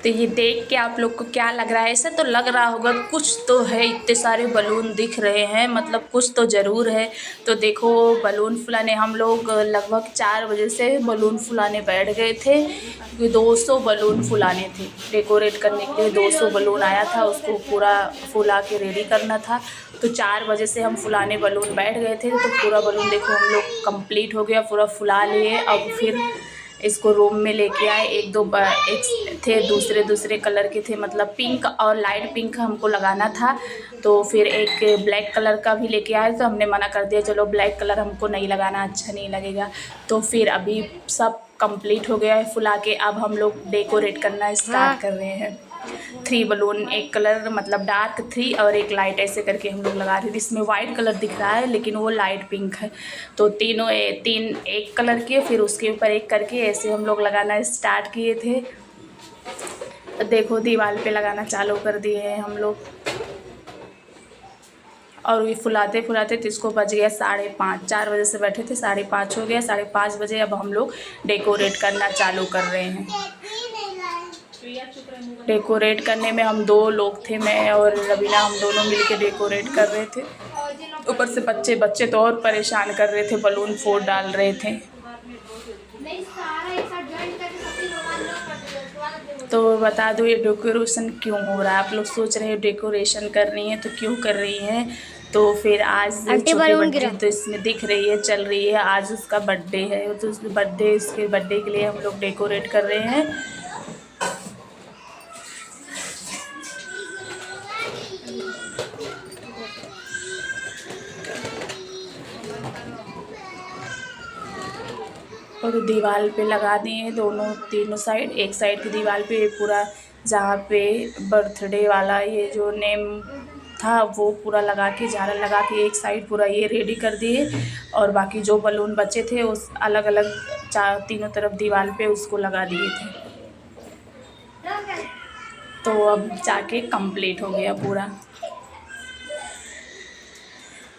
तो ये देख के आप लोग को क्या लग रहा है? ऐसा तो लग रहा होगा कुछ तो है, इतने सारे बलून दिख रहे हैं, मतलब कुछ तो ज़रूर है। तो देखो बलून फुलाने हम लोग लगभग 4 बजे से बलून फुलाने बैठ गए थे, क्योंकि 200 बलून फुलाने थे। डेकोरेट करने के लिए 200 बलून आया था, उसको पूरा फुला के रेडी करना था। तो 4 बजे से हम फुलाने बलून बैठ गए थे, तो पूरा बलून देखो हम लोग कंप्लीट हो गया, पूरा फुला लिए। अब फिर इसको रूम में लेके आए। एक दो एक थे दूसरे कलर के थे, मतलब पिंक और लाइट पिंक हमको लगाना था। तो फिर एक ब्लैक कलर का भी लेके आए, तो हमने मना कर दिया, चलो ब्लैक कलर हमको नहीं लगाना, अच्छा नहीं लगेगा। तो फिर अभी सब कंप्लीट हो गया है फुला के। अब हम लोग डेकोरेट करना स्टार्ट कर रहे हैं। 3 बलून, एक कलर मतलब डार्क 3 और एक लाइट, ऐसे करके हम लोग लगा रहे थे। इसमें वाइट कलर दिख रहा है लेकिन वो लाइट पिंक है। तो तीनों तीन एक कलर के, फिर उसके ऊपर एक करके ऐसे हम लोग लगाना स्टार्ट किए थे। देखो दीवार पे लगाना चालू कर दिए हैं हम लोग। और ये फुलाते फुलाते तो इसको बज गया 5:30। 4 बजे से बैठे थे, 5:30 हो गया। 5:30 बजे अब हम लोग डेकोरेट करना चालू कर रहे हैं। डेकोरेट करने में हम 2 लोग थे, मैं और रवीना, हम दोनों मिलके डेकोरेट कर रहे थे। ऊपर से बच्चे तो और परेशान कर रहे थे, बलून फोड़ डाल रहे थे। तो बता दो ये डेकोरेशन क्यों हो रहा है? आप लोग सोच रहे हो डेकोरेशन कर रही हैं तो क्यों कर रही हैं? तो फिर आज छोटी बच्ची तो इसमें दिख रही है, चल रही है, आज उसका बर्थडे है, तो उस बर्थडे, उसके बर्थडे के लिए हम लोग डेकोरेट कर रहे हैं। और दीवार पे लगा दिए दोनों तीनों साइड। एक साइड की दीवार पे पूरा जहाँ पे बर्थडे वाला ये जो नेम था वो पूरा लगा के, झालर लगा के एक साइड पूरा ये रेडी कर दिए। और बाकी जो बलून बचे थे उस अलग अलग तीनों तरफ दीवार पे उसको लगा दिए थे। तो अब जाके कंप्लीट हो गया पूरा।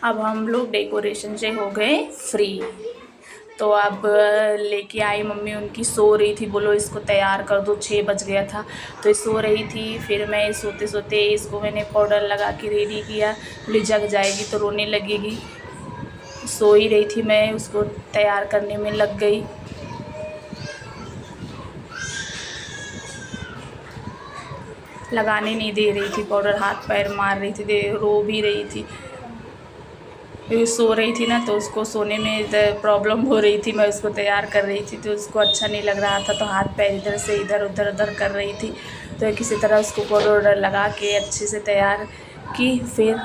अब हम लोग डेकोरेशन से हो गए फ्री। तो अब लेके आई मम्मी, उनकी सो रही थी, बोलो इसको तैयार कर दो, 6 बज गया था। तो ये सो रही थी, फिर मैं सोते सोते इसको मैंने पाउडर लगा के रेडी किया, बोली जग जाएगी तो रोने लगेगी। सो ही रही थी, मैं उसको तैयार करने में लग गई। लगाने नहीं दे रही थी पाउडर, हाथ पैर मार रही थी, रो भी रही थी। सो रही थी ना, तो उसको सोने में प्रॉब्लम हो रही थी, मैं उसको तैयार कर रही थी, तो उसको अच्छा नहीं लग रहा था, तो हाथ पैर इधर से इधर उधर उधर कर रही थी। तो किसी तरह उसको पाउडर वाउडर लगा के अच्छे से तैयार की। फिर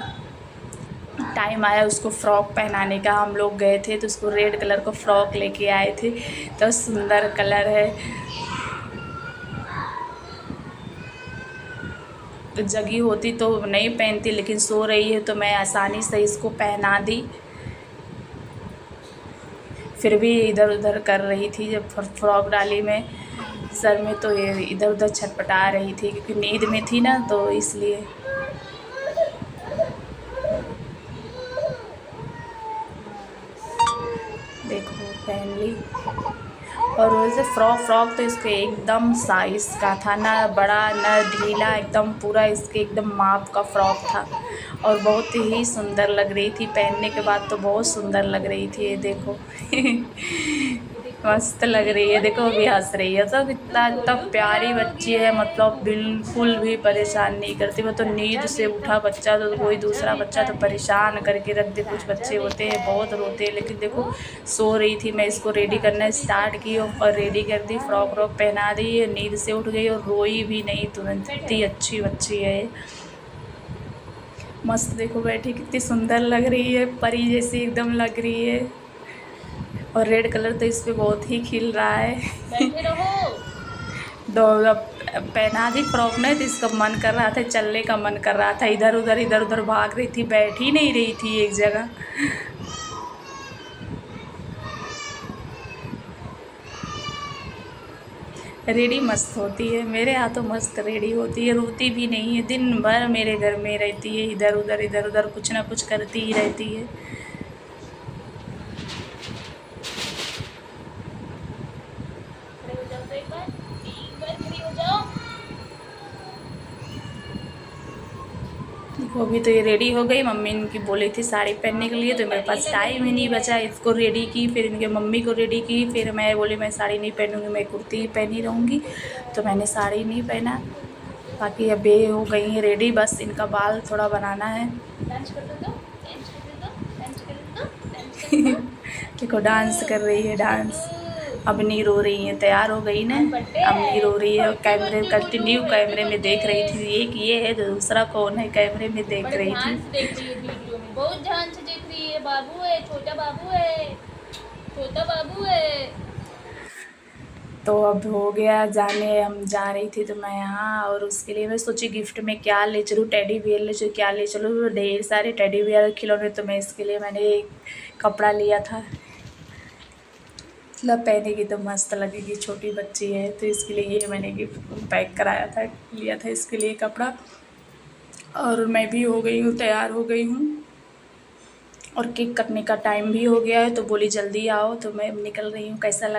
टाइम आया उसको फ़्रॉक पहनाने का। हम लोग गए थे तो उसको रेड कलर का फ़्रॉक लेके आए थे, तो सुंदर कलर है। तो जगी होती तो नहीं पहनती, लेकिन सो रही है तो मैं आसानी से इसको पहना दी। फिर भी इधर उधर कर रही थी, जब फ्रॉक डाली मैं सर में तो ये इधर उधर छटपटा रही थी, क्योंकि नींद में थी ना, तो इसलिए। देखो पहन ली। और वैसे फ्रॉक तो इसके एकदम साइज़ का था, ना बड़ा ना ढीला, एकदम पूरा इसके एकदम माप का फ्रॉक था। और बहुत ही सुंदर लग रही थी, पहनने के बाद तो बहुत सुंदर लग रही थी। ये देखो मस्त लग रही है, देखो अभी हंस रही है। सब इतना प्यारी बच्ची है, मतलब बिल्कुल भी परेशान नहीं करती। वो तो नींद से उठा बच्चा तो कोई दूसरा बच्चा तो परेशान करके रख दे। कुछ बच्चे होते हैं बहुत रोते हैं, लेकिन देखो सो रही थी, मैं इसको रेडी करना स्टार्ट की और रेडी कर दी, फ्रॉक व्रॉक पहना दी, नींद से उठ गई और रोई भी नहीं तुरंत। इतनी अच्छी बच्ची है, मस्त। देखो बैठी कितनी सुंदर लग रही है, परी जैसी एकदम लग रही है। और रेड कलर तो इस पर बहुत ही खिल रहा है। दो पहना दी फ्रॉक ने, तो इसका मन कर रहा था, चलने का मन कर रहा था, इधर उधर भाग रही थी, बैठ ही नहीं रही थी एक जगह। रेडी मस्त होती है, मेरे यहाँ तो मस्त रेडी होती है, रोती भी नहीं है, दिन भर मेरे घर में रहती है, इधर उधर कुछ ना कुछ करती ही रहती है। देखो अभी तो ये रेडी हो गई। मम्मी इनकी बोली थी साड़ी पहनने के लिए, तो मेरे पास टाइम ही नहीं बचा। इसको रेडी की, फिर इनके मम्मी को रेडी की, फिर मैं बोली मैं साड़ी नहीं पहनूँगी, मैं कुर्ती ही पहनी रहूँगी। तो मैंने साड़ी नहीं पहना। बाकी अब ये हो गई हैं रेडी, बस इनका बाल थोड़ा बनाना है। देखो डांस कर रही है, डांस। अब नहीं रो रही है, तैयार हो गई ना, अब नहीं रो रही है। कैमरे कंटिन्यू कैमरे में देख रही थी, एक ये है, दूसरा कौन है, कैमरे में देख रही थी। बहुत ध्यान से देख रही है। बाबू है, छोटा बाबू है, छोटा बाबू है। तो अब हो गया जाने, हम जा रही थी तो मैं यहाँ, और उसके लिए मैं सोची गिफ्ट में क्या ले चलूँ, टेडी बियर ले चलूँ, क्या ले चलूँ। ढेर सारे टेडी बियर खिलौने, तो मैं इसके लिए मैंने एक कपड़ा लिया था। मतलब पहनेगी तो मस्त लगेगी, छोटी बच्ची है, तो इसके लिए ये मैंने गिफ्ट पैक कराया था, लिया था इसके लिए कपड़ा। और मैं भी हो गई हूँ, तैयार हो गई हूँ, और केक कटने का टाइम भी हो गया है, तो बोली जल्दी आओ, तो मैं निकल रही हूँ। कैसा लगा